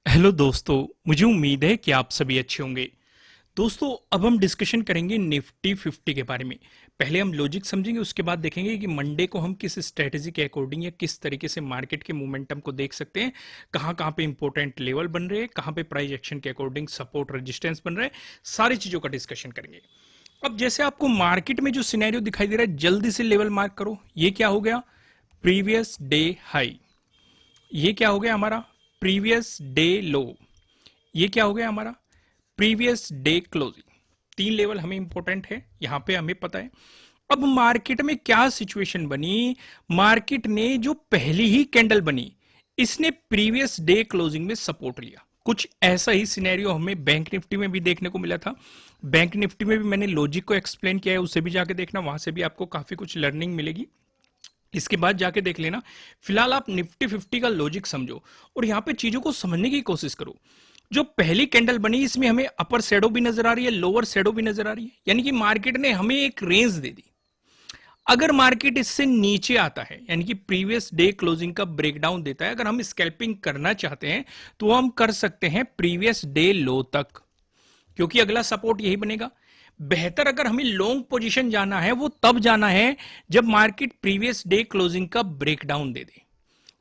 Hello दोस्तों, मुझे उम्मीद है कि आप सभी अच्छे होंगे। दोस्तों, अब हम डिस्कशन करेंगे निफ्टी 50 के बारे में। पहले हम लॉजिक समझेंगे, उसके बाद देखेंगे कि मंडे को हम किस स्ट्रेटजी के अकॉर्डिंग या किस तरीके से मार्केट के मोमेंटम को देख सकते हैं, कहाँ कहाँ पे इंपॉर्टेंट लेवल बन रहे हैं, कहाँ पे प्राइस एक्शन के अकॉर्डिंग सपोर्ट रेजिस्टेंस बन रहे हैं, सारी चीज़ों का डिस्कशन करेंगे। अब जैसे आपको मार्केट में जो सिनेरियो दिखाई दे रहा है, जल्दी से लेवल मार्क करो। ये क्या हो गया? Previous day high. ये क्या हो गया हमारा? प्रीवियस डे लो। ये क्या हो गया हमारा? Previous day closing. तीन लेवल हमें इंपॉर्टेंट है, यहां पे हमें पता है। अब मार्केट में क्या सिचुएशन बनी? मार्केट ने जो पहली ही कैंडल बनी, इसने प्रीवियस डे क्लोजिंग में सपोर्ट लिया। कुछ ऐसा ही सिनेरियो हमें बैंक निफ्टी में भी देखने को मिला था। बैंक निफ्टी में भी मैंने लॉजिक को एक्सप्लेन किया है, उसे भी जाके देखना, वहां से भी आपको काफी कुछ लर्निंग मिलेगी। इसके बाद जाके देख लेना। फिलहाल आप निफ्टी 50 का लॉजिक समझो और यहां पे चीजों को समझने की कोशिश करो। जो पहली कैंडल बनी, इसमें हमें अपर शैडो भी नजर आ रही है, लोअर शैडो भी नजर आ रही है, यानी कि मार्केट ने हमें एक रेंज दे दी। अगर मार्केट इससे नीचे आता है, यानी कि प्रीवियस डे क्लोजिंग का ब्रेकडाउन देता है, अगर हम स्कैल्पिंग करना चाहते हैं तो हम कर सकते हैं प्रीवियस डे लो तक, क्योंकि अगला सपोर्ट यही बनेगा। बेहतर अगर हमें लॉन्ग पोजीशन जाना है, वो तब जाना है जब मार्केट प्रीवियस डे क्लोजिंग का ब्रेकडाउन दे दे।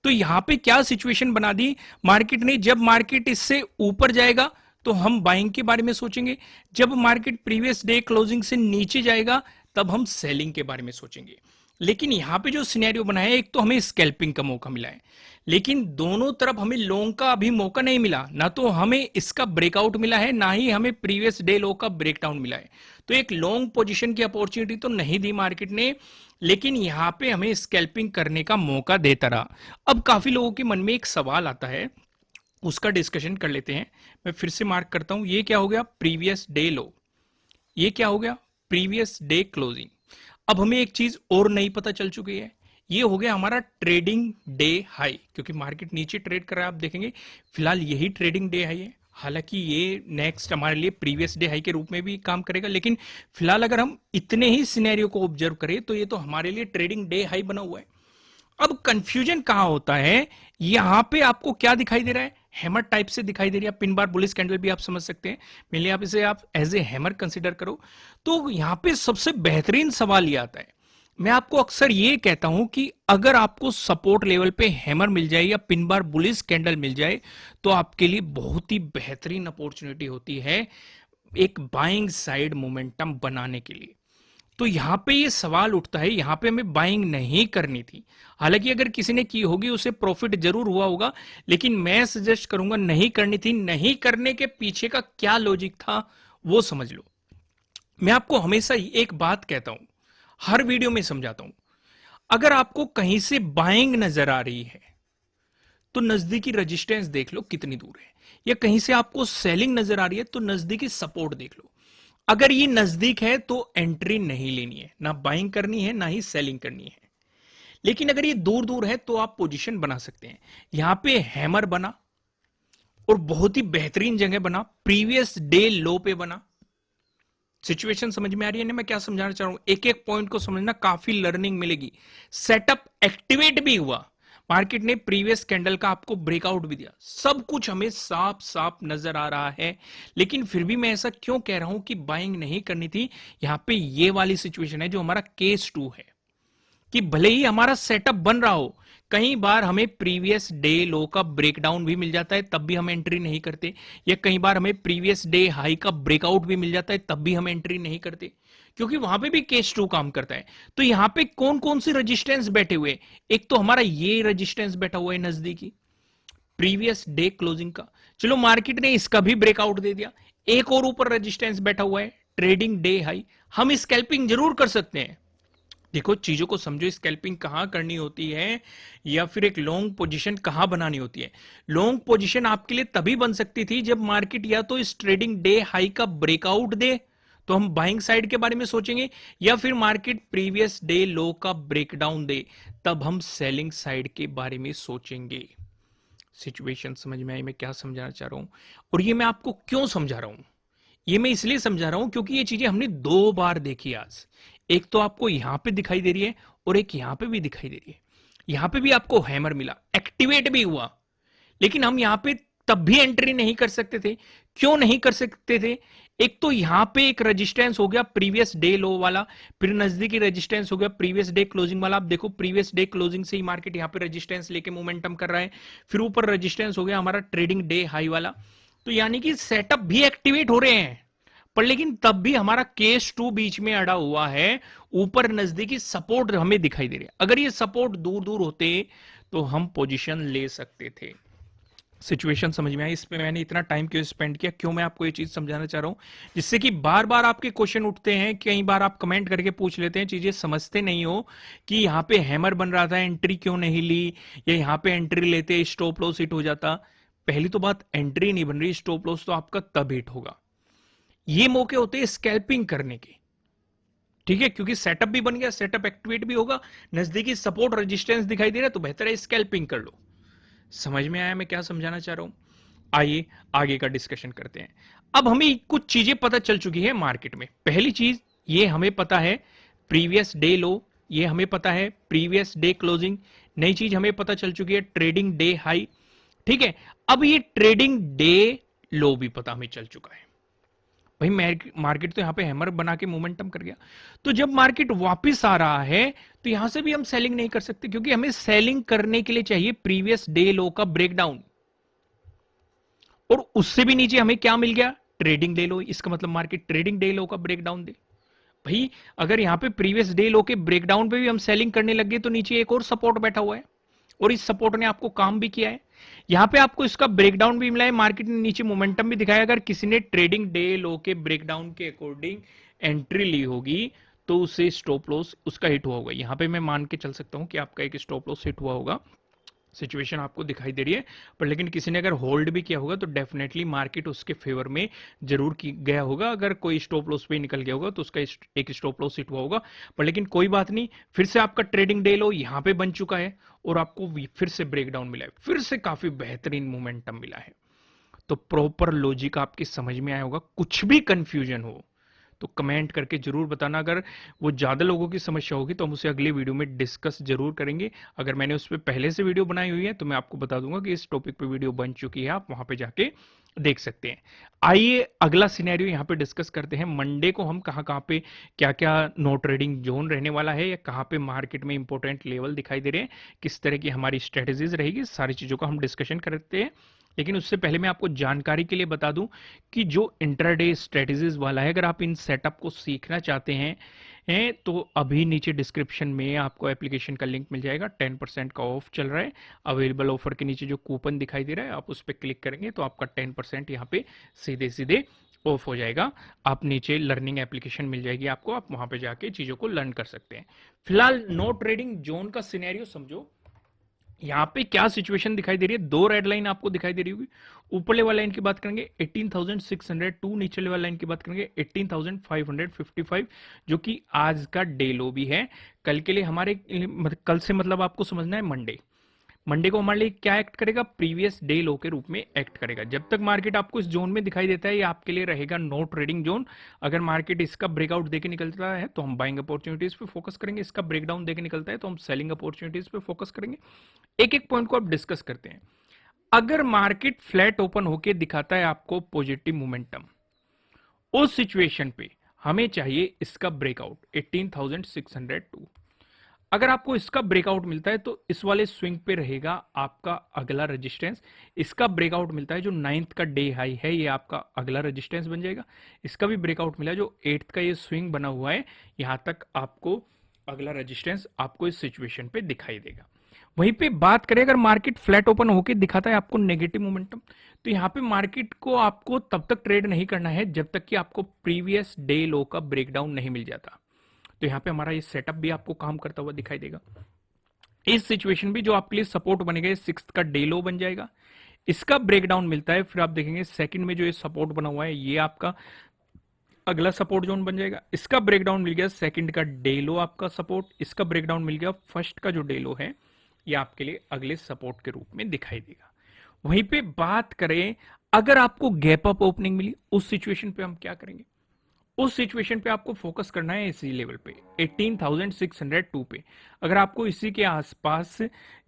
तो यहां पे क्या सिचुएशन बना दी मार्केट ने? जब मार्केट इससे ऊपर जाएगा तो हम बाइंग के बारे में सोचेंगे, जब मार्केट प्रीवियस डे क्लोजिंग से नीचे जाएगा तब हम सेलिंग के बारे में सोचेंगे। लेकिन यहां पे जो सिनेरियो बना है, एक तो हमें स्कैल्पिंग का मौका मिला है, लेकिन दोनों तरफ हमें लॉन्ग का अभी मौका नहीं मिला। ना तो हमें इसका ब्रेकआउट मिला है, ना ही हमें प्रीवियस डे लो का ब्रेकडाउन मिला है। तो एक लॉन्ग पोजीशन की अपॉर्चुनिटी तो नहीं दी मार्केट ने, लेकिन यहां पे हमें स्कैल्पिंग करने का मौका देता रहा। अब काफी लोगों के मन में एक सवाल आता है, उसका डिस्कशन कर लेते हैं। मैं फिर से मार्क करता हूं, ये क्या हो गया? प्रीवियस डे लो। ये क्या हो गया? Previous day closing. अब हमें एक चीज और नई पता चल चुकी है, ये हो गया हमारा ट्रेडिंग डे हाई, क्योंकि मार्केट नीचे ट्रेड कर रहा है। आप देखेंगे फिलहाल यही ट्रेडिंग डे हाई है। हालांकि ये नेक्स्ट हमारे लिए प्रीवियस डे हाई के रूप में भी काम करेगा, लेकिन फिलहाल अगर हम इतने ही सिनेरियो को ऑब्जर्व करें तो ये तो हमारे लिए ट्रेडिंग डे हाई बना हुआ है। अब कंफ्यूजन कहां होता है? यहां पे आपको क्या दिखाई दे रहा है? हैमर टाइप से दिखाई दे रही है, पिन बार बुलिश कैंडल भी आप समझ सकते हैं। मेनली आप इसे आप एज ए हैमर कंसिडर करो। तो यहां पे सबसे बेहतरीन सवाल ये आता है, मैं आपको अक्सर ये कहता हूं कि अगर आपको सपोर्ट लेवल पे हैमर मिल जाए या पिन बार बुलिश कैंडल मिल जाए, तो आपके लिए बहुत ही बेहतरीन अपॉर्चुनिटी होती है एक बाइंग साइड मोमेंटम बनाने के लिए। तो यहां पे ये सवाल उठता है, यहां पे हमें बाइंग नहीं करनी थी। हालांकि अगर किसी ने की होगी उसे प्रॉफिट जरूर हुआ होगा, लेकिन मैं सजेस्ट करूंगा नहीं करनी थी। नहीं करने के पीछे का क्या लॉजिक था वो समझ लो। मैं आपको हमेशा ही एक बात कहता हूं, हर वीडियो में समझाता हूं, अगर आपको कहीं से बाइंग नजर आ रही है तो नजदीकी रेजिस्टेंस देख लो कितनी दूर है, या कहीं से आपको सेलिंग नजर आ रही है तो नजदीकी सपोर्ट देख लो। अगर ये नजदीक है तो एंट्री नहीं लेनी है, ना बाइंग करनी है ना ही सेलिंग करनी है। लेकिन अगर ये दूर दूर है तो आप पोजीशन बना सकते हैं। यहां पे हैमर बना और बहुत ही बेहतरीन जगह बना, प्रीवियस डे लो पे बना। सिचुएशन समझ में आ रही है ना मैं क्या समझाना चाह रहा हूं? एक एक पॉइंट को समझना, काफी लर्निंग मिलेगी। सेटअप एक्टिवेट भी हुआ, मार्केट ने प्रीवियस कैंडल का आपको ब्रेकआउट भी दिया, सब कुछ हमें साफ साफ नजर आ रहा है। लेकिन फिर भी मैं ऐसा क्यों कह रहा हूं कि बाइंग नहीं करनी थी? यहां पे ये वाली सिचुएशन है जो हमारा केस 2 है, कि भले ही हमारा सेटअप बन रहा हो, कई बार हमें प्रीवियस डे लो का ब्रेकडाउन भी मिल जाता है, तब भी हम एंट्री नहीं करते, या कई बार हमें प्रीवियस डे हाई का ब्रेकआउट भी मिल जाता है, तब भी हम एंट्री नहीं करते, क्योंकि वहां पे भी केस 2 काम करता है। तो यहां पे कौन कौन सी रजिस्टेंस बैठे हुए? एक तो हमारा ये रजिस्टेंस बैठा हुआ है नजदीकी प्रीवियस डे क्लोजिंग का, चलो मार्केट ने इसका भी ब्रेकआउट दे दिया। एक और ऊपर रजिस्टेंस बैठा हुआ है ट्रेडिंग डे हाई, हम स्कैल्पिंग जरूर कर सकते हैं। देखो चीजों को समझो, स्कैल्पिंग कहां करनी होती है या फिर एक लॉन्ग पोजीशन कहां बनानी होती है। लॉन्ग पोजीशन आपके लिए तभी बन सकती थी जब मार्केट या तो इस ट्रेडिंग डे हाई का ब्रेकआउट दे तो हम बाइंग साइड के बारे में सोचेंगे, या फिर मार्केट प्रीवियस डे लो का ब्रेकडाउन दे तब हम सेलिंग साइड के बारे में सोचेंगे। सिचुएशन समझ में आई मैं क्या समझाना चाह रहा हूं? और ये मैं आपको क्यों समझा रहा हूं? ये मैं इसलिए समझा रहा हूं क्योंकि ये चीजें हमने दो बार देखी आज। एक तो आपको यहां पे दिखाई दे रही है और एक यहां पे भी दिखाई दे रही है। यहां पे भी आपको हैमर मिला, एक्टिवेट भी हुआ, लेकिन हम यहां पे तब भी एंट्री नहीं कर सकते थे। क्यों नहीं कर सकते थे? एक तो यहां पे एक रेजिस्टेंस हो गया प्रीवियस डे लो वाला, फिर नजदीकी रेजिस्टेंस हो गया प्रीवियस डे क्लोजिंग वाला। आप देखो प्रीवियस डे क्लोजिंग से ही मार्केट यहां पे रेजिस्टेंस लेके मोमेंटम कर रहा है। फिर ऊपर रेजिस्टेंस हो गया हमारा ट्रेडिंग डे हाई वाला। तो यानी कि सेटअप भी एक्टिवेट हो रहे हैं, पर लेकिन तब भी हमारा केस टू बीच में अड़ा हुआ है। ऊपर नजदीकी सपोर्ट हमें दिखाई दे रहे हैं। अगर ये सपोर्ट दूर दूर होते तो हम पोजीशन ले सकते थे। सिचुएशन समझ में आई? इस पे मैंने इतना टाइम क्यों स्पेंड किया, क्यों मैं आपको ये चीज समझाना चाह रहा हूं, जिससे कि बार बार आपके क्वेश्चन उठते हैं, कई बार आप कमेंट करके पूछ लेते हैं, चीजें समझते नहीं हो कि यहां पे हैमर बन रहा था, एंट्री क्यों नहीं ली, या यहां पे एंट्री लेते स्टॉप लॉस हिट हो जाता। पहली तो बात, एंट्री नहीं बन रही, स्टॉप लॉस तो आपका तब हिट होगा। ये मौके होते हैं स्कैल्पिंग करने के, ठीक है, क्योंकि सेटअप भी बन गया, सेटअप एक्टिवेट भी होगा, नजदीकी सपोर्ट रेजिस्टेंस दिखाई दे रहा है, तो बेहतर है स्कैल्पिंग कर लो। समझ में आया मैं क्या समझाना चाह रहा हूं? आइए आगे का डिस्कशन करते हैं। अब हमें कुछ चीजें पता चल चुकी है मार्केट में। पहली चीज ये हमें पता है प्रीवियस डे लो, ये हमें पता है प्रीवियस डे क्लोजिंग। नई चीज हमें पता चल चुकी है ट्रेडिंग डे हाई, ठीक है। अब ये ट्रेडिंग डे लो भी पता हमें चल चुका है। भाई मार्केट तो यहां पे हैमर बना के मोमेंटम कर गया, तो जब मार्केट वापस आ रहा है तो यहां से भी हम सेलिंग नहीं कर सकते, क्योंकि हमें सेलिंग करने के लिए चाहिए प्रीवियस डे लो का ब्रेकडाउन, और उससे भी नीचे हमें क्या मिल गया? ट्रेडिंग डे लो। इसका मतलब मार्केट ट्रेडिंग डे लो का ब्रेकडाउन दे। भाई अगर यहां पे प्रीवियस डे लो के ब्रेकडाउन पे भी हम सेलिंग करने लग गए तो नीचे एक और सपोर्ट बैठा हुआ है, और इस सपोर्ट ने आपको काम भी किया है। यहां पे आपको इसका ब्रेकडाउन भी मिला है, मार्केट ने नीचे मोमेंटम भी दिखाया। अगर किसी ने ट्रेडिंग डे लो के ब्रेकडाउन के अकॉर्डिंग एंट्री ली होगी तो उसे स्टॉप लॉस उसका हिट हुआ होगा। यहां पे मैं मान के चल सकता हूं कि आपका एक स्टॉप लॉस हिट हुआ होगा, सिचुएशन आपको दिखाई दे रही है। पर लेकिन किसी ने अगर होल्ड भी किया होगा तो डेफिनेटली मार्केट उसके फेवर में जरूर गया होगा। अगर कोई स्टॉप लॉस पे निकल गया होगा तो उसका एक स्टॉप लॉस हिट हुआ होगा। पर लेकिन कोई बात नहीं, फिर से आपका ट्रेडिंग डे लो यहां पे बन चुका है, और आपको फिर से ब्रेकडाउन मिला है, फिर से काफी बेहतरीन मोमेंटम मिला है। तो प्रॉपर लॉजिक आपकी समझ में आया होगा। कुछ भी कंफ्यूजन हो तो कमेंट करके जरूर बताना। अगर वो ज्यादा लोगों की समस्या होगी तो हम उसे अगले वीडियो में डिस्कस जरूर करेंगे। अगर मैंने उस पर पहले से वीडियो बनाई हुई है तो मैं आपको बता दूंगा कि इस टॉपिक पे वीडियो बन चुकी है, आप वहां पे जाके देख सकते हैं। आइए अगला सिनेरियो यहां पे डिस्कस करते हैं। मंडे को हम कहां कहां पे क्या क्या नो ट्रेडिंग जोन रहने वाला है, या कहां पे मार्केट में इंपॉर्टेंट लेवल दिखाई दे रहे हैं, किस तरह की हमारी स्ट्रेटेजीज रहेगी, सारी चीजों का हम डिस्कशन करते हैं। लेकिन उससे पहले मैं आपको जानकारी के लिए बता दूं कि जो इंट्राडे स्ट्रेटेजीज वाला है, अगर आप इन सेटअप को सीखना चाहते हैं तो अभी नीचे डिस्क्रिप्शन में आपको एप्लीकेशन का लिंक मिल जाएगा। 10% का ऑफ चल रहा है। अवेलेबल ऑफर के नीचे जो कूपन दिखाई दे रहा है आप उस पर क्लिक करेंगे तो आपका 10% यहाँ पे सीधे सीधे ऑफ हो जाएगा। आप नीचे लर्निंग एप्लीकेशन मिल जाएगी आपको, आप वहां पे जाके चीजों को लर्न कर सकते हैं। फिलहाल नो ट्रेडिंग जोन का सिनेरियो समझो। यहां पे क्या सिचुएशन दिखाई दे रही है? दो रेड लाइन आपको दिखाई दे रही होगी। ऊपरले वाला लाइन की बात करेंगे 18,602, नीचे वाला लाइन की बात करेंगे 18,555, जो कि आज का डे लो भी है। कल के लिए हमारे कल से मतलब आपको समझना है मंडे। मंडे को हमारे लिए क्या एक्ट करेगा? प्रीवियस डे लो के रूप में एक्ट करेगा। जब तक मार्केट आपको इस जोन में दिखाई देता है ये आपके लिए रहेगा नो ट्रेडिंग जोन। अगर मार्केट इसका ब्रेकआउट देके निकलता है तो हम बाइंग अपॉर्चुनिटीज पे फोकस करेंगे, इसका ब्रेकडाउन देके निकलता है तो हम सेलिंग अपॉर्चुनिटीज पे फोकस करेंगे। एक एक पॉइंट को आप डिस्कस करते हैं। अगर मार्केट फ्लैट ओपन होके दिखाता है आपको पॉजिटिव मोमेंटम, उस सिचुएशन पे हमें चाहिए इसका ब्रेकआउट 18,602। अगर आपको इसका ब्रेकआउट मिलता है तो इस वाले स्विंग पे रहेगा आपका अगला रेजिस्टेंस। इसका ब्रेकआउट मिलता है जो 9th का डे हाई है, ये आपका अगला रेजिस्टेंस बन जाएगा। इसका भी ब्रेकआउट मिला जो 8th का ये स्विंग बना हुआ है, यहां तक आपको अगला रेजिस्टेंस आपको इस सिचुएशन पे दिखाई देगा। वहीं पे बात करें अगर मार्केट फ्लैट ओपन होकर दिखाता है आपको नेगेटिव मोमेंटम, तो यहां पे मार्केट को आपको तब तक ट्रेड नहीं करना है जब तक कि आपको प्रीवियस डे लो का ब्रेकडाउन नहीं मिल जाता। तो यहां पे हमारा ये सेटअप भी आपको काम करता हुआ दिखाई देगा। इस सिचुएशन भी जो आपके लिए सपोर्ट बनेगा 6th का डे लो बन जाएगा। इसका ब्रेकडाउन मिलता है, फिर आप देखेंगे सेकंड में जो ये सपोर्ट बना हुआ है ये आपका अगला सपोर्ट जोन बन जाएगा। इसका ब्रेकडाउन मिल गया सेकंड का डे लो आपका सपोर्ट, इसका ब्रेकडाउन मिल गया फर्स्ट का जो डे लो है ये आपके लिए अगले सपोर्ट के रूप में दिखाई देगा। वहीं पे बात करें अगर आपको गैप अप ओपनिंग मिली उस सिचुएशन पे हम क्या करेंगे? उस सिचुएशन पे आपको फोकस करना है इसी लेवल पे 18,602 पे। अगर आपको इसी के आसपास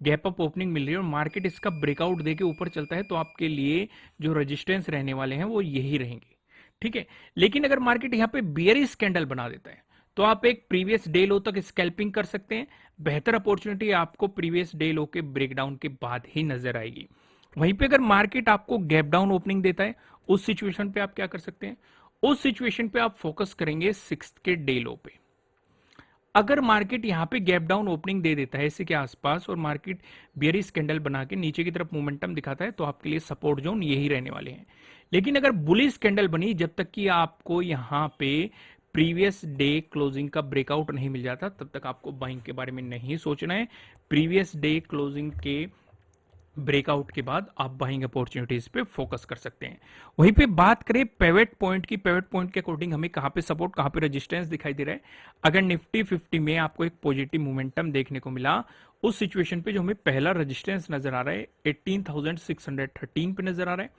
गैप अप ओपनिंग मिल रही है और मार्केट इसका ब्रेकआउट देके ऊपर चलता है तो आपके लिए जो रेजिस्टेंस रहने वाले हैं वो यही रहेंगे, ठीक है। लेकिन अगर मार्केट यहाँ पे बियरिश कैंडल बना देता है तो आप एक प्रीवियस डे लो तक स्कैल्पिंग कर सकते हैं। बेहतर अपॉर्चुनिटी आपको प्रीवियस डे लो के ब्रेकडाउन के बाद ही नजर आएगी। वहीं पे अगर मार्केट आपको गैप डाउन ओपनिंग देता है उस सिचुएशन पे आप क्या कर सकते हैं, उस सिचुएशन पे आप फोकस करेंगे सिक्स के डे लो पे। अगर मार्केट यहां पे गैप डाउन ओपनिंग दे देता है इसी के आसपास और मार्केट बियरिश कैंडल बना के नीचे की तरफ मोमेंटम दिखाता है तो आपके लिए सपोर्ट जोन यही रहने वाले हैं। लेकिन अगर बुलिश कैंडल बनी, जब तक कि आपको यहां पे प्रीवियस डे क्लोजिंग का ब्रेकआउट नहीं मिल जाता तब तक आपको बाइंग के बारे में नहीं सोचना है। प्रीवियस डे क्लोजिंग के ब्रेकआउट के बाद आप बाइंग अपॉर्चुनिटीज पे फोकस कर सकते हैं। वहीं पे बात करें पेवेट पॉइंट की, पेवेट पॉइंट के अकॉर्डिंग हमें कहां पे सपोर्ट कहां पे रेजिस्टेंस दिखाई दे रहा है। अगर निफ्टी 50 में आपको एक पॉजिटिव मोमेंटम देखने को मिला उस सिचुएशन पे जो हमें पहला रेजिस्टेंस नजर आ रहा है 18,613 पे नजर आ रहा है।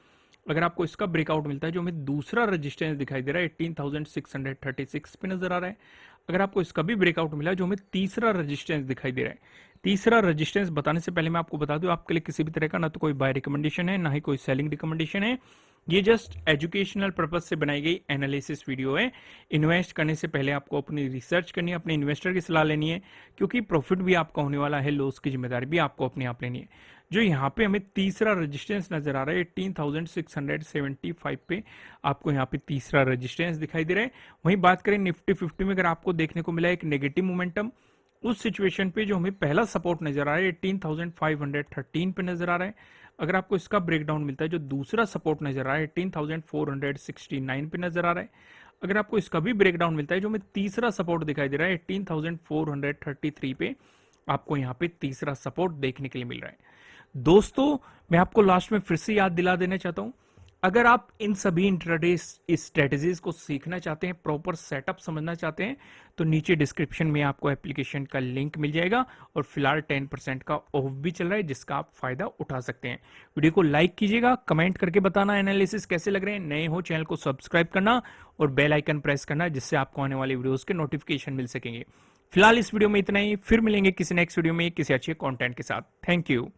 अगर आपको इसका ब्रेकआउट मिलता है जो हमें दूसरा रेजिस्टेंस दिखाई दे रहा है 18,636 पे नजर आ रहा है। अगर आपको इसका भी ब्रेकआउट मिला जो हमें तीसरा रेजिस्टेंस दिखाई दे रहा है। तीसरा रेजिस्टेंस बताने से पहले मैं आपको बता दूं आपके लिए किसी भी तरह का ना तो कोई बाय रिकमेंडेशन है ना ही कोई सेलिंग रिकमेंडेशन है। ये जस्ट एजुकेशनल पर्पज से बनाई गई एनालिसिस वीडियो है। इन्वेस्ट करने से पहले आपको अपनी रिसर्च करनी है, अपने इन्वेस्टर की सलाह लेनी है, क्योंकि प्रॉफिट भी आपका होने वाला है, लॉस की जिम्मेदारी भी आपको अपने आप लेनी है। जो यहाँ पे हमें तीसरा रेजिस्टेंस नजर आ रहा है 18,675 पे आपको यहाँ पे तीसरा रेजिस्टेंस दिखाई दे रहा है। वहीं बात करें निफ्टी 50 में, अगर आपको देखने को मिला एक नेगेटिव मोमेंटम उस सिचुएशन पे जो हमें पहला सपोर्ट नजर आ रहा है 18,513 पे नजर आ रहा है। अगर आपको इसका ब्रेकडाउन मिलता है जो दूसरा सपोर्ट नजर आ रहा है 18,469 पे नजर आ रहा है। अगर आपको इसका भी ब्रेकडाउन मिलता है जो हमें तीसरा सपोर्ट दिखाई दे रहा है 18,433 पे आपको यहाँ पे तीसरा सपोर्ट देखने के लिए मिल रहा है। दोस्तों, मैं आपको लास्ट में फिर से याद दिला देना चाहता हूं, अगर आप इन सभी इंट्राडे स्ट्रेटजीज को सीखना चाहते हैं, प्रॉपर सेटअप समझना चाहते हैं, तो नीचे डिस्क्रिप्शन में आपको एप्लीकेशन का लिंक मिल जाएगा और फिलहाल 10% का ऑफ भी चल रहा है जिसका आप फायदा उठा सकते हैं। वीडियो को लाइक कीजिएगा, कमेंट करके बताना एनालिसिस कैसे लग रहे हैं। नए हो चैनल को सब्सक्राइब करना और बेल आइकन प्रेस करना जिससे आपको आने वाले वीडियोस के नोटिफिकेशन मिल सकेंगे। फिलहाल इस वीडियो में इतना ही, फिर मिलेंगे किसी नेक्स्ट वीडियो में किसी अच्छे कंटेंट के साथ। Thank you.